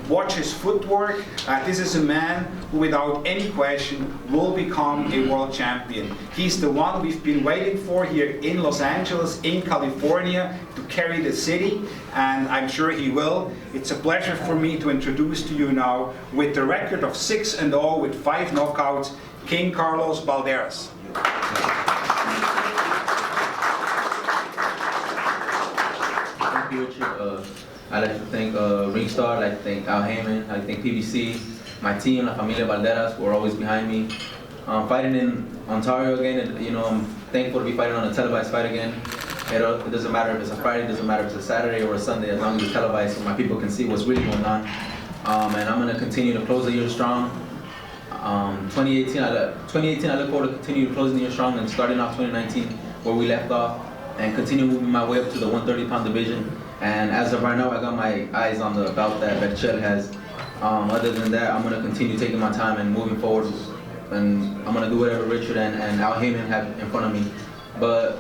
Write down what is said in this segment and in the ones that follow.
watch his footwork. This is a man who, without any question, will become a world champion. He's the one we've been waiting for here in Los Angeles, in California, to carry the city, and I'm sure he will. It's a pleasure for me to introduce to you now, with the record of 6-0 with 5 knockouts, King Carlos Balderas. Thank you, Richard. I'd like to thank Ringstar, I'd like to thank Al Heyman, I'd like to thank PBC, my team, La Familia Balderas, who are always behind me. Fighting in Ontario again, you know, I'm thankful to be fighting on a televised fight again. It doesn't matter if it's a Friday, it doesn't matter if it's a Saturday or a Sunday, as long as it's televised so my people can see what's really going on. And I'm going to continue to close the year strong. 2018, I look forward to continue closing the year strong and starting off 2019 where we left off and continue moving my way up to the 130-pound division. And as of right now, I got my eyes on the belt that Berchel has. Other than that, I'm going to continue taking my time and moving forward. And I'm going to do whatever Richard and Al Heyman have in front of me. But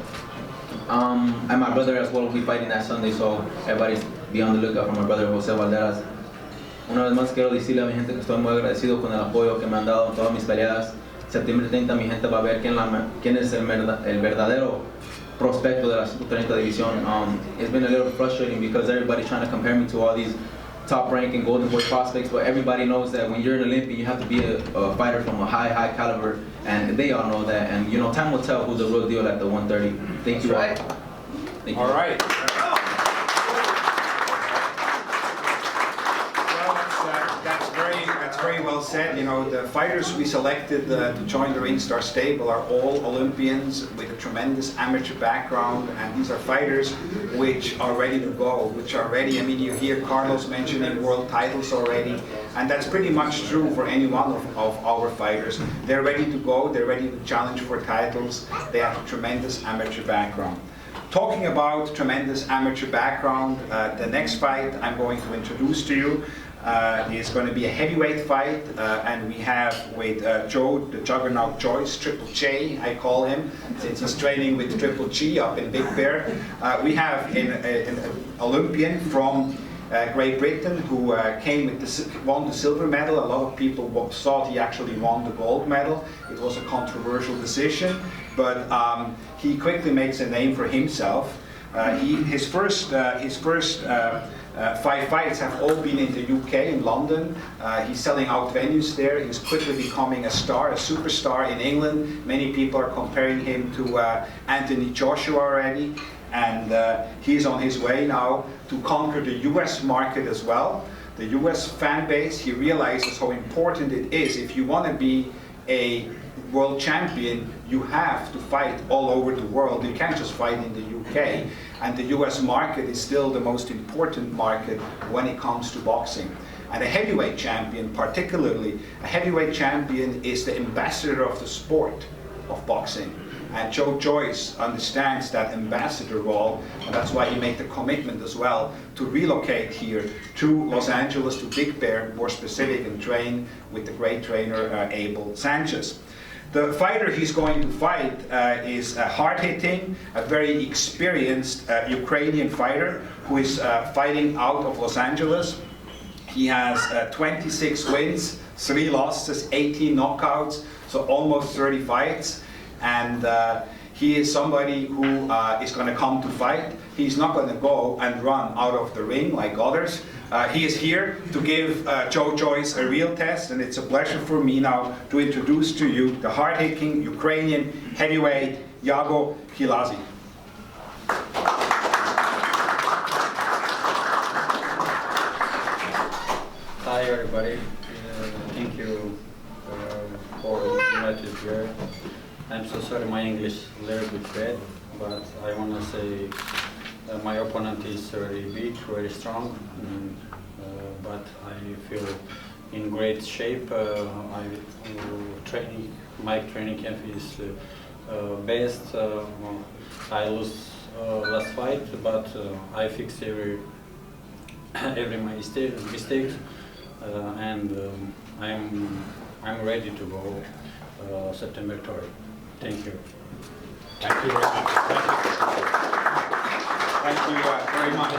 and my brother as well will be fighting that Sunday, so everybody's be on the lookout for my brother José Balderas. Una vez más quiero decirle a mi gente que estoy muy agradecido con el apoyo que me han dado en todas mis peleas. Septiembre 30 mi gente va a ver quién es el verdadero prospecto de la 130 división. It's been a little frustrating because everybody's trying to compare me to all these top-ranking Golden Boy prospects, but everybody knows that when you're an Olympian, you have to be a fighter from a high caliber, and they all know that. And you know, time will tell who's the real deal at the 130. Thank you all. Right. Thank you. All right. That's very well said. You know, the fighters we selected to join the Ringstar stable are all Olympians with a tremendous amateur background, and these are fighters which are ready to go, which are ready. I mean, you hear Carlos mentioning world titles already, and that's pretty much true for any one of our fighters. They're ready to go, they're ready to challenge for titles, they have a tremendous amateur background. Talking about tremendous amateur background, the next fight I'm going to introduce to you is going to be a heavyweight fight, and we have with Joe the Juggernaut Joyce, Triple J I call him, since he's training with Triple G up in Big Bear. We have an Olympian from Great Britain who won the silver medal. A lot of people thought he actually won the gold medal. It was a controversial decision, but he quickly makes a name for himself. His first 5 fights have all been in the UK, in London. He's selling out venues there. He's quickly becoming a star, a superstar in England. Many people are comparing him to Anthony Joshua already. And he's on his way now to conquer the US market as well. The US fan base, he realizes how important it is. If you want to be a world champion, you have to fight all over the world. You can't just fight in the UK. And the US market is still the most important market when it comes to boxing. And a heavyweight champion, particularly, a heavyweight champion is the ambassador of the sport of boxing. And Joe Joyce understands that ambassador role, and that's why he made the commitment as well to relocate here to Los Angeles, to Big Bear, more specific, and train with the great trainer Abel Sanchez. The fighter he's going to fight is hard-hitting, a very experienced Ukrainian fighter who is fighting out of Los Angeles. He has 26 wins, 3 losses, 18 knockouts, so almost 30 fights. And he is somebody who is going to come to fight. He's not going to go and run out of the ring like others. He is here to give Joe Joyce a real test, and it's a pleasure for me now to introduce to you the hard-hitting Ukrainian heavyweight Yago Kilazi. Hi everybody, thank you for inviting here. I'm so sorry my English is a little bit bad, but I want to say my opponent is very big, very strong, but I feel in great shape. My training camp is best. I lose last fight, but I fix every mistake, and I'm ready to go September 3rd. Thank you. Thank you. Thank you very much.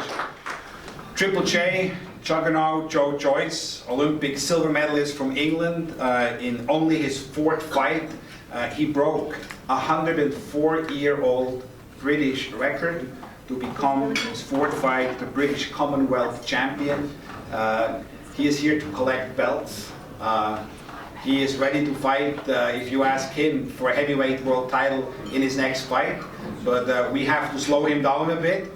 Triple J, Juggernaut Joe Joyce, Olympic silver medalist from England, in only his 4th fight, he broke a 104-year-old British record to become his 4th fight the British Commonwealth champion. He is here to collect belts. He is ready to fight, if you ask him, for a heavyweight world title in his next fight. But we have to slow him down a bit.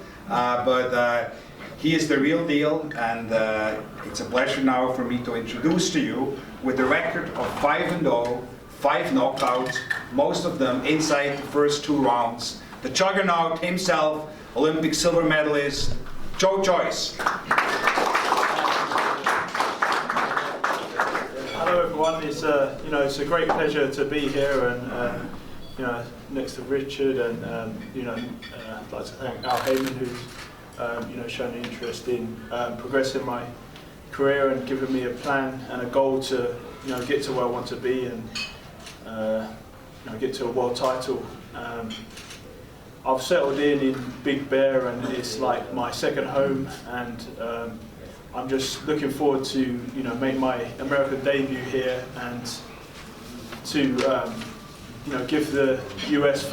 He is the real deal, and it's a pleasure now for me to introduce to you, with a record of 5-0, 5 knockouts, most of them inside the first 2 rounds, the juggernaut himself, Olympic silver medalist, Joe Joyce. Hello everyone, it's it's a great pleasure to be here, and next to Richard, and I'd like to thank Al Heyman, who's shown an interest in progressing my career and given me a plan and a goal to get to where I want to be, and get to a world title. I've settled in Big Bear, and it's like my second home, and I'm just looking forward to make my American debut here, and to give the US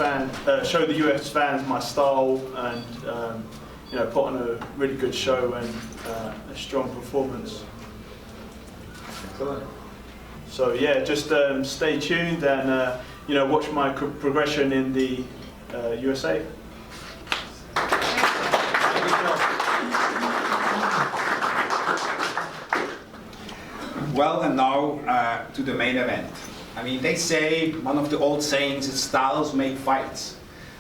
show the US fans my style, and put on a really good show and a strong performance. Excellent. So yeah, just stay tuned and watch my progression in the USA. Well, and now to the main event. I mean, they say, one of the old sayings is styles make fights.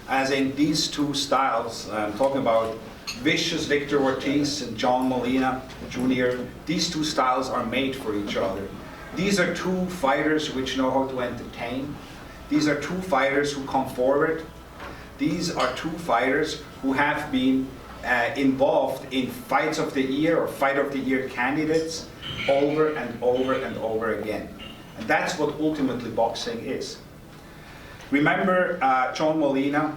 As in these 2 styles, I'm talking about vicious Victor Ortiz and John Molina Jr. These 2 styles are made for each other. These are 2 fighters which know how to entertain. These are 2 fighters who come forward. These are 2 fighters who have been involved in fights of the year or fight of the year candidates over and over and over again. And that's what ultimately boxing is. Remember John Molina,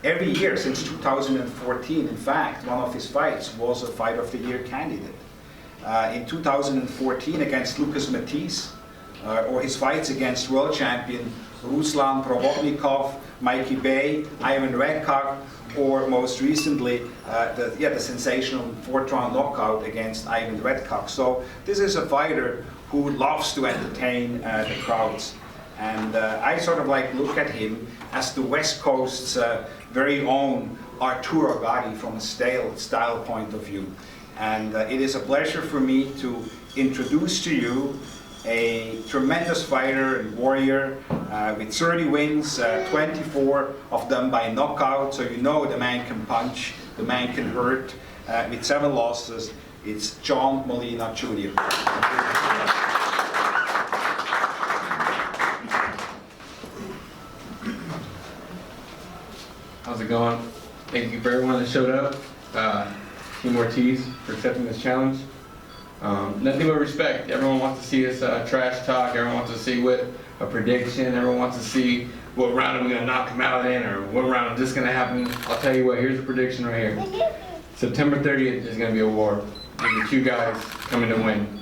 every year since 2014, in fact, one of his fights was a fight of the year candidate. In 2014 against Lucas Matisse, or his fights against world champion Ruslan Provodnikov, Mikey Bay, Ivan Redkach, or most recently the sensational 4th round knockout against Ivan Redkach. So this is a fighter who loves to entertain the crowds. And I sort of look at him as the West Coast's very own Arturo Gatti from a style point of view. And it is a pleasure for me to introduce to you a tremendous fighter and warrior with 30 wins, 24 of them by knockout, so the man can punch, the man can hurt. With 7 losses, it's John Molina Jr. How's it going? Thank you for everyone that showed up. Team Ortiz for accepting this challenge. Nothing but respect. Everyone wants to see us trash talk. Everyone wants to see what a prediction. Everyone wants to see what round are we gonna knock him out in, or what round is this gonna happen. I'll tell you what. Here's a prediction right here. September 30th is gonna be a war. There's 2 guys coming to win.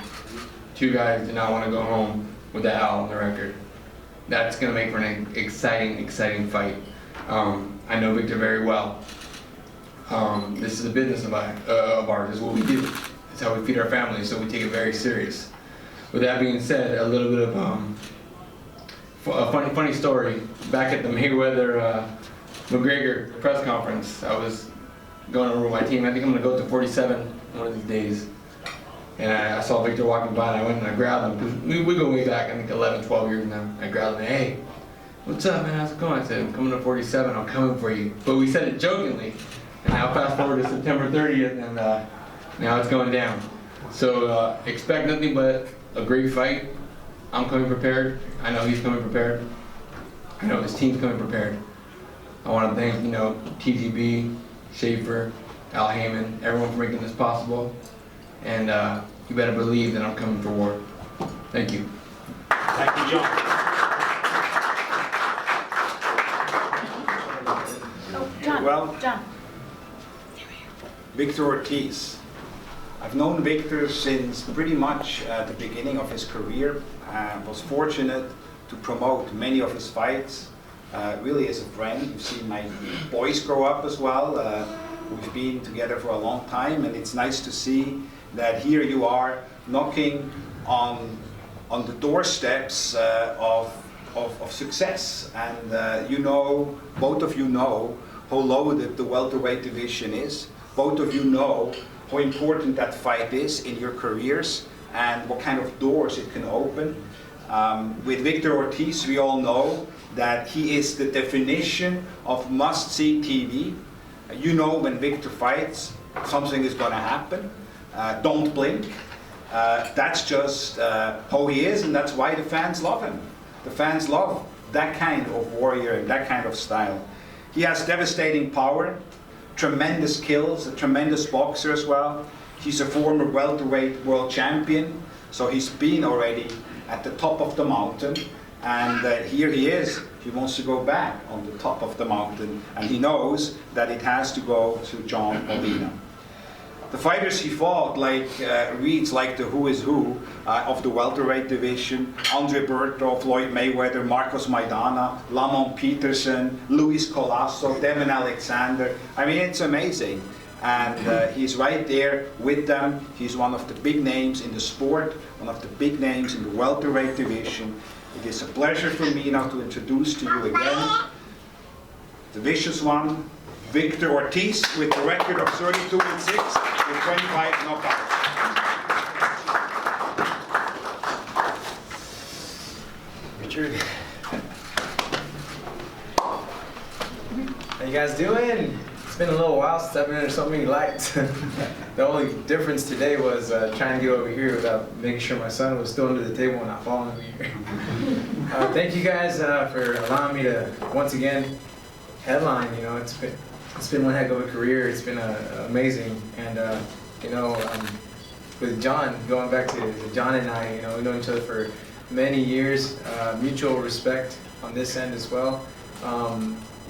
2 guys do not want to go home with the L on the record. That's gonna make for an exciting fight. I know Victor very well. This is a business of ours. This is what we do. It's how we feed our families, so we take it very serious. With that being said, a little bit of a funny story. Back at the Mayweather McGregor press conference, I was going over my team. I think I'm going to go to 47 one of these days. And I saw Victor walking by, and I went and I grabbed him, because we go way back, I think 11, 12 years now. I grabbed him, hey, what's up, man? How's it going? I said, I'm coming to 47, I'm coming for you. But we said it jokingly. And now fast forward to September 30th, and now it's going down. So expect nothing but a great fight. I'm coming prepared. I know he's coming prepared. I know his team's coming prepared. I want to thank, TGB, Schaefer, Al Heyman, everyone for making this possible. And you better believe that I'm coming for war. Thank you. Thank you, John. Oh, John. Well, John. Victor Ortiz, I've known Victor since pretty much the beginning of his career. Was fortunate to promote many of his fights, really as a friend. You've seen my boys grow up as well. We've been together for a long time, and it's nice to see that here you are knocking on the doorsteps of success. And you know, both of you know how loaded the welterweight division is. Both of you know how important that fight is in your careers and what kind of doors it can open. With Victor Ortiz, we all know that he is the definition of must-see TV. You know when Victor fights, something is going to happen. Don't blink. That's just how he is, and that's why the fans love him. The fans love that kind of warrior and that kind of style. He has devastating power, tremendous skills, a tremendous boxer as well. He's a former welterweight world champion, so he's been already at the top of the mountain, and here he is. He wants to go back on the top of the mountain, and he knows that it has to go to John Molina. The fighters he fought reads like the who is who of the welterweight division: Andre Berto, Floyd Mayweather, Marcos Maidana, Lamont Peterson, Luis Colasso, Devin Alexander. I mean, it's amazing. And he's right there with them. He's one of the big names in the sport, one of the big names in the welterweight division. It is a pleasure for me now to introduce to you again the vicious one, Victor Ortiz, with a record of 32-6 with 25 knockouts. Richard. How you guys doing? It's been a little while since I've been under so many lights. The only difference today was trying to get over here without making sure my son was still under the table and not following me here. Thank you guys for allowing me to once again headline. You know, it's been one heck of a career. It's been amazing, and you know, with John, going back to John and I, you know, we've known each other for many years. Mutual respect on this end as well.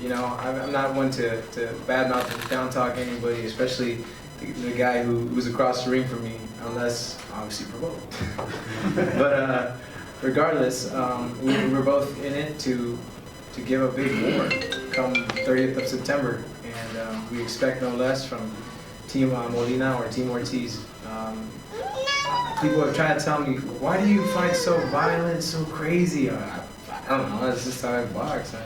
You know, I'm not one to badmouth and down talk anybody, especially the guy who's across the ring from me, unless obviously provoked. But regardless, we're both in it to give a big war come 30th of September, and we expect no less from Team Molina or Team Ortiz. People have tried to tell me, why do you fight so violent, so crazy? I don't know, that's just how I box. I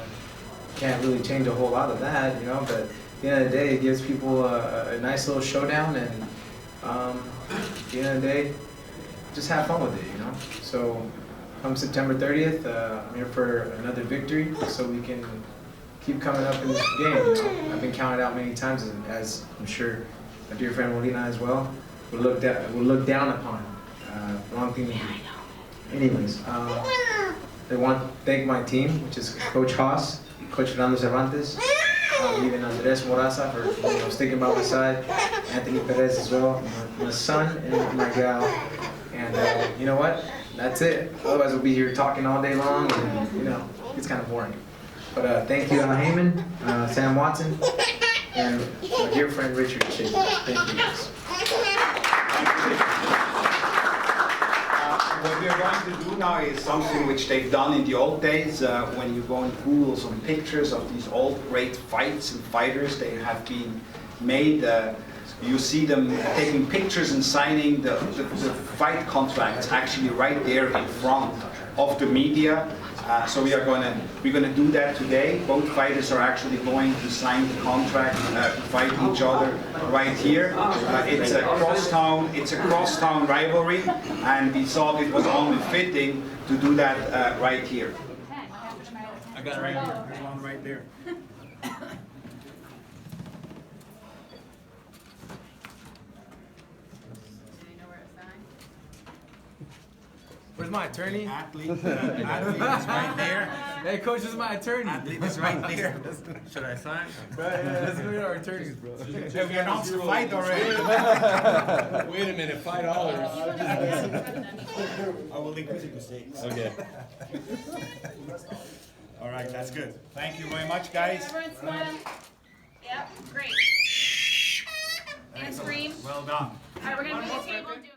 can't really change a whole lot of that, you know, but at the end of the day, it gives people a nice little showdown, and at the end of the day, just have fun with it, you know. So come September 30th, I'm here for another victory, so we can keep coming up in this game. You know? I've been counted out many times, as I'm sure my dear friend Molina as well will look down upon. Wrong thing to do. Anyways, I want to thank my team, which is Coach Haas, Coach Fernando Cervantes, even Andres Moraza for sticking by my side, Anthony Perez as well, my son and my gal, and you know what? That's it. Otherwise, we'll be here talking all day long, and you know, it's kind of boring. But thank you, Al Heyman, Sam Watson, and my dear friend Richard Shea. Thank you guys. What we are going to do now is something which they've done in the old days. When you go and Google some pictures of these old great fights and fighters, they have been made. You see them taking pictures and signing the fight contracts actually right there in front of the media. So we're gonna do that today. Both fighters are actually going to sign the contract to fight each other right here. It's a crosstown rivalry, and we thought it was only fitting to do that right here. I got it right here. There's one right there. Where's my attorney? Athlete is right there. Hey, coach, this is my attorney. Athlete is right there. Should I sign? Right, yeah, let's meet our attorneys, bro. Have we announced the fight already? Wait a minute, $5. I will increase it to 6. Okay. All right, that's good. Thank you very much, guys. Everyone smile. Yep, great. and scream. Well done. All right, we're gonna move the table and do